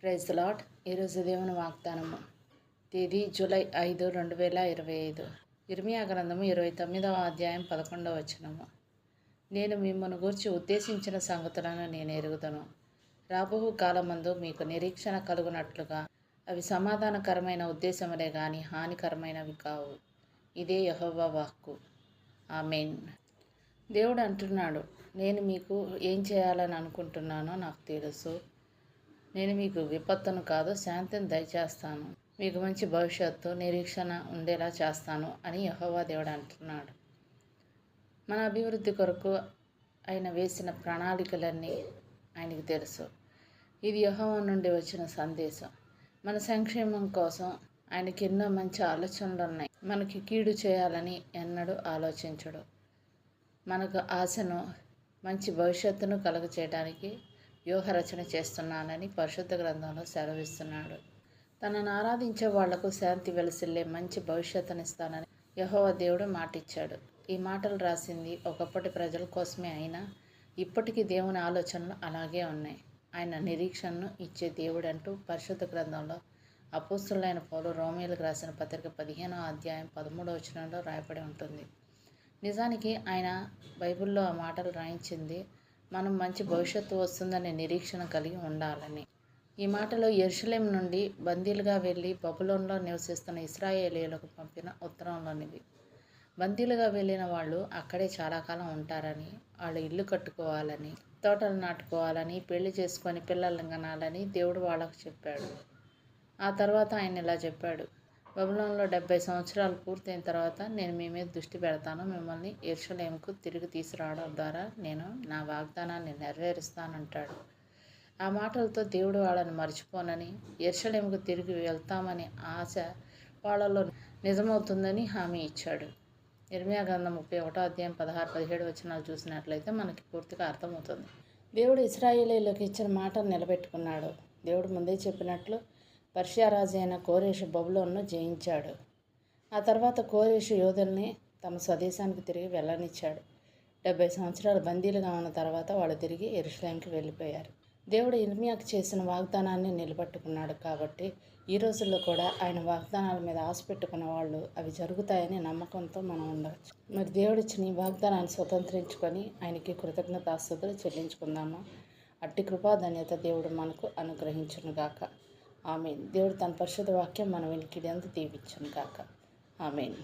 Praise the lord. ఈరోజు దేవుని వాగ్దానము, తేదీ జూలై 5, 2025. ఇర్మియా గ్రంథము 29వ అధ్యాయం 11వ వచనము. నేను మిమ్మల్ని గూర్చి ఉద్దేశించిన సంగతులను నేను ఎరుగుదను. రాబోవు కాలమందు మీకు నిరీక్షణ కలుగునట్లుగా అవి సమాధానకరమైన ఉద్దేశములే గాని హానికరమైనవి కావు. ఇదే యెహోవా వాక్కు. ఆమేన్. దేవుడు అంటున్నాడు, నేను మీకు ఏం చేయాలని అనుకుంటున్నానో నాకు తెలుసు. నేను మీకు విపత్తును కాదు, శాంతిని దయచేస్తాను. మీకు మంచి భవిష్యత్తు, నిరీక్షణ ఉండేలా చేస్తాను అని యెహోవా దేవుడు అంటున్నాడు. మన అభివృద్ధి కొరకు ఆయన వేసిన ప్రణాళికలన్నీ ఆయనకి తెలుసు. ఇది యెహోవా నుండి వచ్చిన సందేశం. మన సంక్షేమం కోసం ఆయనకి ఎన్నో మంచి ఆలోచనలు ఉన్నాయి. మనకి కీడు చేయాలని ఎన్నడూ ఆలోచించడు. మనకు ఆశను, మంచి భవిష్యత్తును కలుగచేయడానికి వ్యూహరచన చేస్తున్నానని పరిశుద్ధ గ్రంథంలో సెలవిస్తున్నాడు. తనను ఆరాధించే వాళ్లకు శాంతి వెలసిల్లే మంచి భవిష్యత్తునిస్తానని యెహోవా దేవుడు మాటిచ్చాడు. ఈ మాటలు రాసింది ఒకప్పటి ప్రజల కోసమే అయినా ఇప్పటికీ దేవుని ఆలోచనలు అలాగే ఉన్నాయి. ఆయన నిరీక్షణను ఇచ్చే దేవుడు అంటూ పరిశుద్ధ గ్రంథంలో అపోస్తలుడైన పౌలు రోమీయులకు రాసిన పత్రిక 15వ అధ్యాయం 13వ వచనంలో రాయబడి ఉంటుంది. నిజానికి ఆయన బైబిల్లో ఆ మాటలు రాయించింది మనం మంచి భవిష్యత్తు వస్తుందనే నిరీక్షణ కలిగి ఉండాలని. ఈ మాటలో యెరూషలేము నుండి బందీలుగా వెళ్ళి బబులోనులో నివసిస్తున్న ఇశ్రాయేలీయులకు పంపిన ఉత్తరంలోనివి. బందీలుగా వెళ్ళిన వాళ్ళు అక్కడే చాలా కాలం ఉంటారని, వాళ్ళు ఇల్లు కట్టుకోవాలని, తోటలు నాటుకోవాలని, పెళ్లి చేసుకొని పిల్లలను కనాలని దేవుడు వాళ్ళకు చెప్పాడు. ఆ తర్వాత ఆయన ఇలా చెప్పాడు, బబులోనులో 70 సంవత్సరాలు పూర్తయిన తర్వాత నేను మీ మీద దృష్టి పెడతాను. మిమ్మల్ని యెరూషలేముకు తిరిగి తీసుకురావడం ద్వారా నేను నా వాగ్దానాన్ని నెరవేరుస్తానంటాడు. ఆ మాటలతో దేవుడు వాళ్ళని మర్చిపోనని, యెరూషలేముకు తిరిగి వెళ్తామని ఆశ వాళ్ళలో నిజమవుతుందని హామీ ఇచ్చాడు. ఇర్మియా గ్రంథం 31వ అధ్యాయం 16-17 వచనాలు చూసినట్లయితే మనకి పూర్తిగా అర్థమవుతుంది. దేవుడు ఇశ్రాయేలీయులకు ఇచ్చిన మాటను నిలబెట్టుకున్నాడు. దేవుడు ముందే చెప్పినట్లు పర్షియా రాజు అయిన కోరేషు బబులోనును జయించాడు. ఆ తర్వాత కోరేషు యోధుల్ని తమ స్వదేశానికి తిరిగి వెళ్ళనిచ్చాడు. 70 సంవత్సరాలు బందీలుగా ఉన్న తర్వాత వాళ్ళు తిరిగి యెరూషలేముకి వెళ్ళిపోయారు. దేవుడు ఇర్మియాకు చేసిన వాగ్దానాన్ని నిలబెట్టుకున్నాడు. కాబట్టి ఈ రోజుల్లో కూడా ఆయన వాగ్దానాల మీద ఆశ పెట్టుకున్న వాళ్ళు అవి జరుగుతాయని నమ్మకంతో మనం ఉండవచ్చు. మరి దేవుడిచ్చిన ఈ వాగ్దానాన్ని స్వతంత్రించుకొని ఆయనకి కృతజ్ఞతాస్తుతులు చెల్లించుకుందాము. అట్టి కృపా ధన్యత దేవుడు మనకు అనుగ్రహించునుగాక. ఆమేన్. దేవుడు తన పరిశుద్ధ వాక్యం మన వెనుకడి అందు దీవించునుగాక. ఆమేన్.